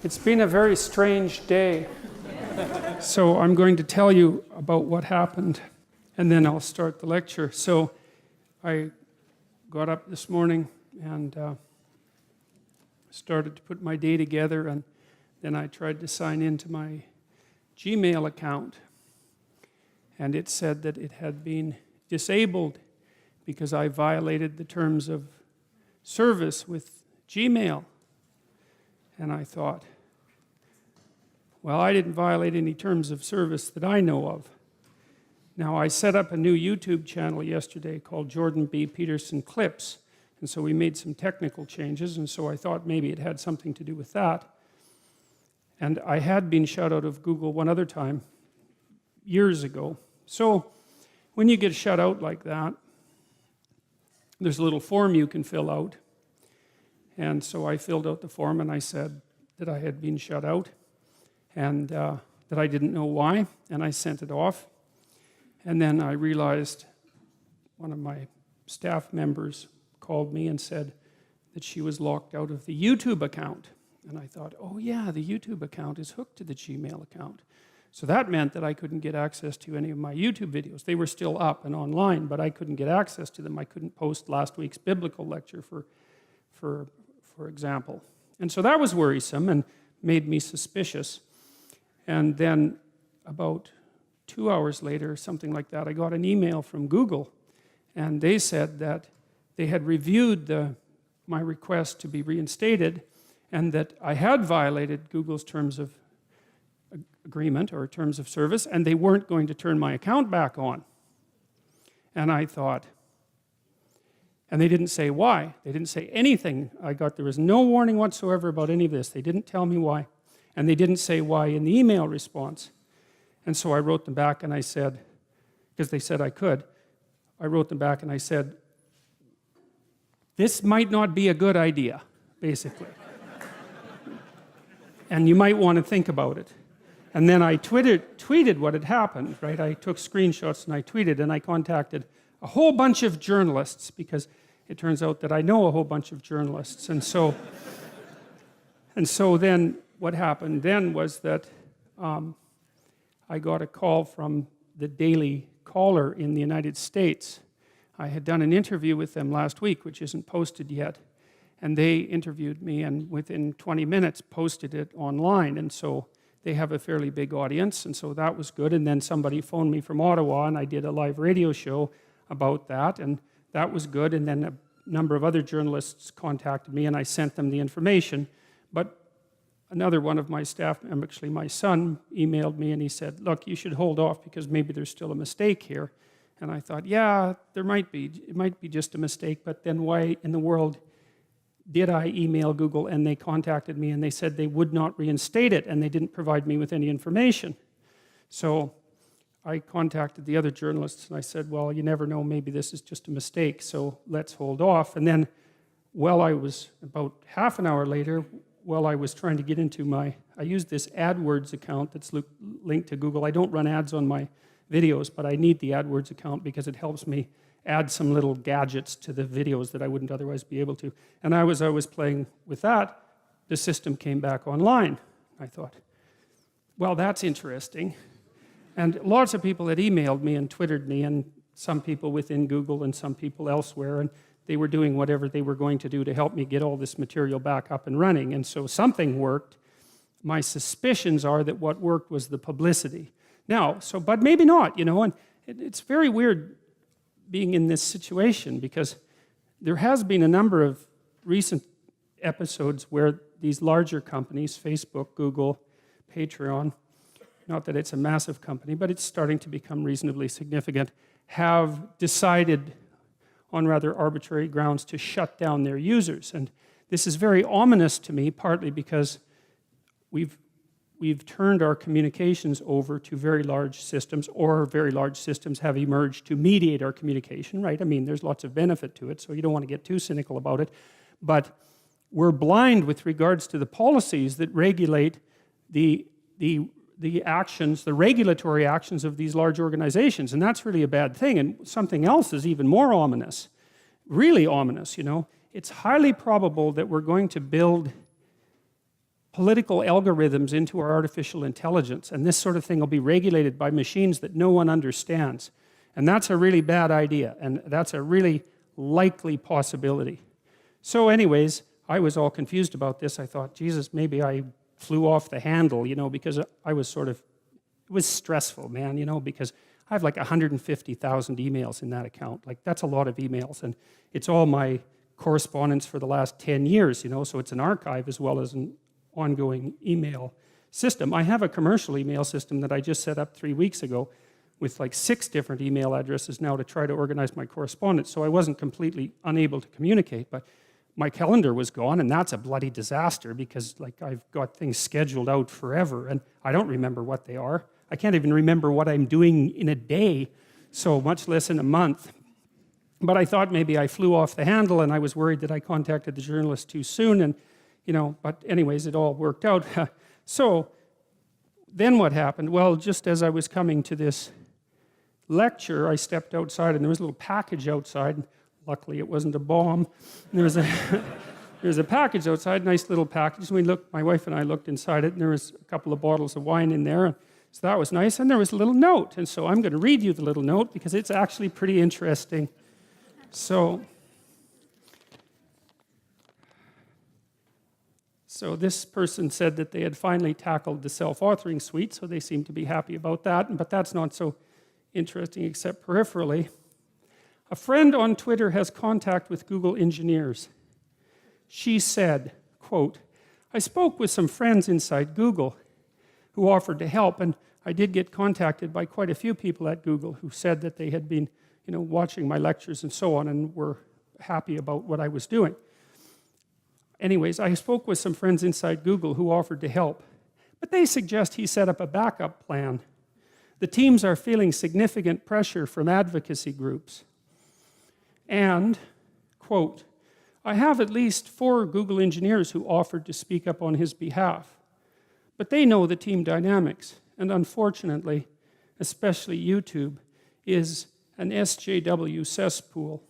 It's been a very strange day. So I'm going to tell you about what happened, and then I'll start the lecture. So I got up this morning and started to put my day together, and then I tried to sign into my Gmail account, and it said that it had been disabled because I violated the terms of service with Gmail. And I thought, well, I didn't violate any terms of service that I know of. Now, I set up a new YouTube channel yesterday called Jordan Peterson Clips, and so we made some technical changes, and so I thought maybe it had something to do with that. And I had been shut out of Google one other time, years ago. So when you get shut out like that, there's a little form you can fill out. And so I filled out the form and I said that I had been shut out and that I didn't know why, and I sent it off. And then I realized one of my staff members called me and said that she was locked out of the YouTube account. And I thought, oh yeah, the YouTube account is hooked to the Gmail account. So that meant that I couldn't get access to any of my YouTube videos. They were still up and online, but I couldn't get access to them. I couldn't post last week's biblical lecture, for example. And so that was worrisome and made me suspicious. And then about 2 hours later, something like that, I got an email from Google, and they said that they had reviewed my request to be reinstated, and that I had violated Google's terms of agreement or terms of service, and they weren't going to turn my account back on. And I thought, and they didn't say why. They didn't say anything. There was no warning whatsoever about any of this. They didn't tell me why. And they didn't say why in the email response. And so I wrote them back and I said, because they said I could, I wrote them back and I said, this might not be a good idea, basically. And you might want to think about it. And then I tweeted what had happened, right? I took screenshots and I tweeted, and I contacted a whole bunch of journalists, because it turns out that I know a whole bunch of journalists. And so then what happened then was that I got a call from the Daily Caller in the United States. I had done an interview with them last week, which isn't posted yet. And they interviewed me, and within 20 minutes posted it online. And so they have a fairly big audience, and so that was good. And then somebody phoned me from Ottawa, and I did a live radio show about that, and that was good. And then a number of other journalists contacted me, and I sent them the information. But another one of my staff, actually my son, emailed me, and he said, look, you should hold off because maybe there's still a mistake here. And I thought, yeah, there might be. It might be just a mistake, but then why in the world did I email Google? And they contacted me and they said they would not reinstate it, and they didn't provide me with any information. So I contacted the other journalists and I said, well, you never know, maybe this is just a mistake, so let's hold off. And then, I was about half an hour later, while I was trying to get into I used this AdWords account that's linked to Google. I don't run ads on my videos, but I need the AdWords account because it helps me add some little gadgets to the videos that I wouldn't otherwise be able to. And I was playing with that, the system came back online. I thought, well, that's interesting. And lots of people had emailed me and Twittered me, and some people within Google and some people elsewhere, and they were doing whatever they were going to do to help me get all this material back up and running. And so something worked. My suspicions are that what worked was the publicity. Now, but maybe not, and it's very weird being in this situation, because there has been a number of recent episodes where these larger companies, Facebook, Google, Patreon, not that it's a massive company, but it's starting to become reasonably significant, have decided on rather arbitrary grounds to shut down their users. And this is very ominous to me, partly because we've turned our communications over to very large systems, or very large systems have emerged to mediate our communication, right? I mean, there's lots of benefit to it, so you don't want to get too cynical about it. But we're blind with regards to the policies that regulate the actions, the regulatory actions of these large organizations, and that's really a bad thing. And something else is even more ominous, really ominous, It's highly probable that we're going to build political algorithms into our artificial intelligence, and this sort of thing will be regulated by machines that no one understands. And that's a really bad idea, and that's a really likely possibility. So anyways, I was all confused about this. I thought, Jesus, maybe I flew off the handle, because I was it was stressful, man, because I have like 150,000 emails in that account. Like, that's a lot of emails, and it's all my correspondence for the last 10 years, so it's an archive as well as an ongoing email system. I have a commercial email system that I just set up 3 weeks ago with like 6 different email addresses now to try to organize my correspondence, so I wasn't completely unable to communicate, but my calendar was gone, and that's a bloody disaster because like I've got things scheduled out forever, and I don't remember what they are. I can't even remember what I'm doing in a day, so much less in a month. But I thought maybe I flew off the handle, and I was worried that I contacted the journalist too soon, and but anyways, it all worked out. So then what happened? Well, just as I was coming to this lecture, I stepped outside, and there was a little package outside. And luckily, it wasn't a bomb. And there was a package outside, nice little package. And my wife and I looked inside it, and there was a couple of bottles of wine in there. So that was nice, and there was a little note. And so I'm going to read you the little note because it's actually pretty interesting. So this person said that they had finally tackled the self-authoring suite, so they seem to be happy about that, but that's not so interesting except peripherally. A friend on Twitter has contact with Google engineers. She said, quote, I spoke with some friends inside Google who offered to help, and I did get contacted by quite a few people at Google who said that they had been watching my lectures and so on and were happy about what I was doing. Anyways, I spoke with some friends inside Google who offered to help, but they suggest he set up a backup plan. The teams are feeling significant pressure from advocacy groups. And, quote, I have at least 4 Google engineers who offered to speak up on his behalf, but they know the team dynamics, and unfortunately, especially YouTube, is an SJW cesspool.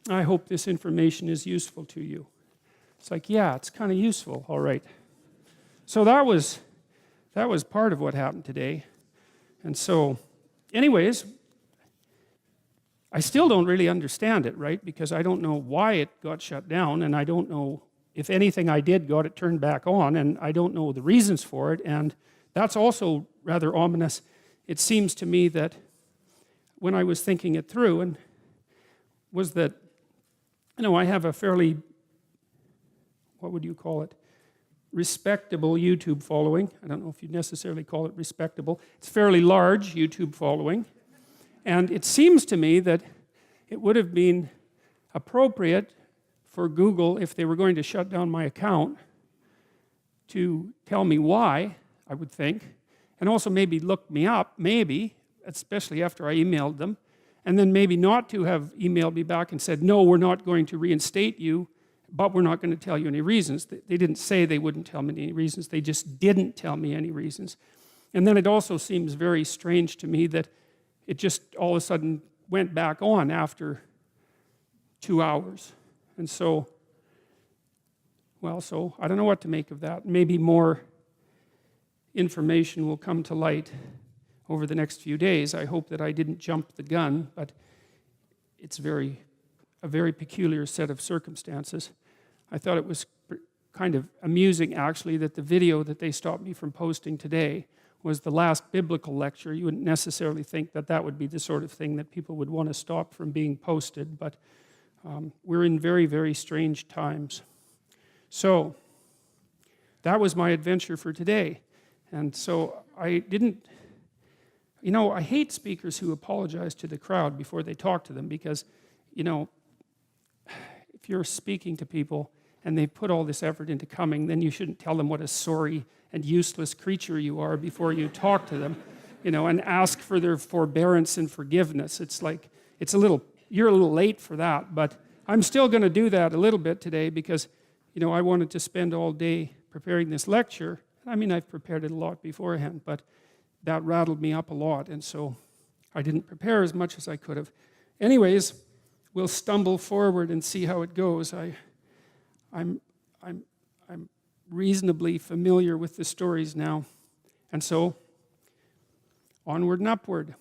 I hope this information is useful to you. It's like, yeah, it's kind of useful, all right. So that was part of what happened today. And so, anyways, I still don't really understand it, right? Because I don't know why it got shut down, and I don't know if anything I did got it turned back on, and I don't know the reasons for it, and that's also rather ominous. It seems to me that when I was thinking it through, and was that, I have a fairly, what would you call it, respectable YouTube following. I don't know if you'd necessarily call it respectable. It's a fairly large YouTube following. And it seems to me that it would have been appropriate for Google, if they were going to shut down my account, to tell me why, I would think, and also maybe look me up, maybe, especially after I emailed them, and then maybe not to have emailed me back and said, no, we're not going to reinstate you, but we're not going to tell you any reasons. They didn't say they wouldn't tell me any reasons, they just didn't tell me any reasons. And then it also seems very strange to me that it just all of a sudden went back on after 2 hours. And so, so I don't know what to make of that. Maybe more information will come to light over the next few days. I hope that I didn't jump the gun, but it's a very peculiar set of circumstances. I thought it was kind of amusing, actually, that the video that they stopped me from posting today was the last biblical lecture. You wouldn't necessarily think that that would be the sort of thing that people would want to stop from being posted, but we're in very, very strange times. So that was my adventure for today. And so I didn't, I hate speakers who apologize to the crowd before they talk to them because, if you're speaking to people and they've put all this effort into coming, then you shouldn't tell them what a sorry and useless creature you are before you talk to them, and ask for their forbearance and forgiveness. It's like, you're a little late for that, but I'm still going to do that a little bit today because, I wanted to spend all day preparing this lecture. I mean, I've prepared it a lot beforehand, but that rattled me up a lot, and so I didn't prepare as much as I could have. Anyways, we'll stumble forward and see how it goes. I'm reasonably familiar with the stories now. And so, onward and upward.